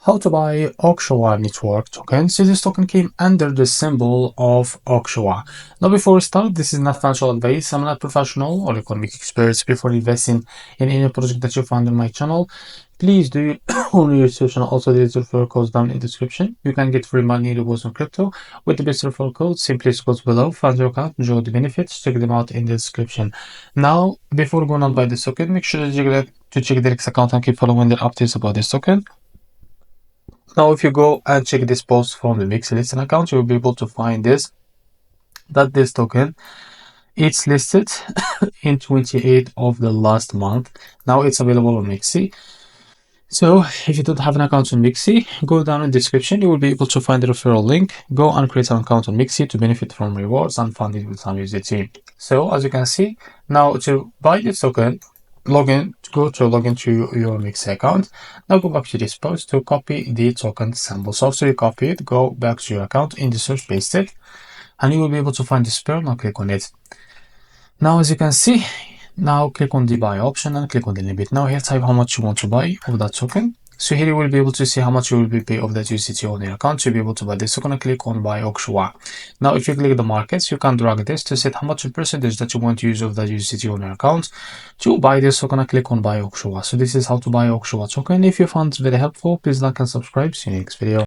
How to buy OXOA network token. So this token came under the symbol of OXOA. Now before we start, this is not financial advice. I'm not professional or economic expert. Before investing in any project that you find on my channel, please do your own research, and also there's referral codes down in the description. You can get free money rewards on crypto with the best referral code. Simply scroll below, find your account, enjoy the benefits, check them out in the description. Now, before going on by this token, make sure to check the REFERRAL account and keep following the updates about this token. Now, if you go and check this post from the MEXC listing account, you will be able to find this token, it's listed in 28th of the last month. Now it's available on MEXC. So if you don't have an account on MEXC, go down in the description. You will be able to find the referral link. Go and create an account on MEXC to benefit from rewards and fund it with some USDT. So as you can see, now to buy this token, log in to your MEXC account. Now go back to this post to copy the token symbol. So after you copy it, go back to your account, in the search, paste it, and you will be able to find this pair. Now click on it. Now as you can see, now click on the buy option and click on the limit. Now here type how much you want to buy of that token. So here you will be able to see how much you will be pay of that USDT on your account to be able to buy this. So I'm going to click on buy OXOA. Now if you click the markets, you can drag this to set how much percentage that you want to use of that USDT on your account to buy this. So I'm going to click on buy OXOA. So this is how to buy OXOA token. If you found it very helpful, please like and subscribe. See you next video.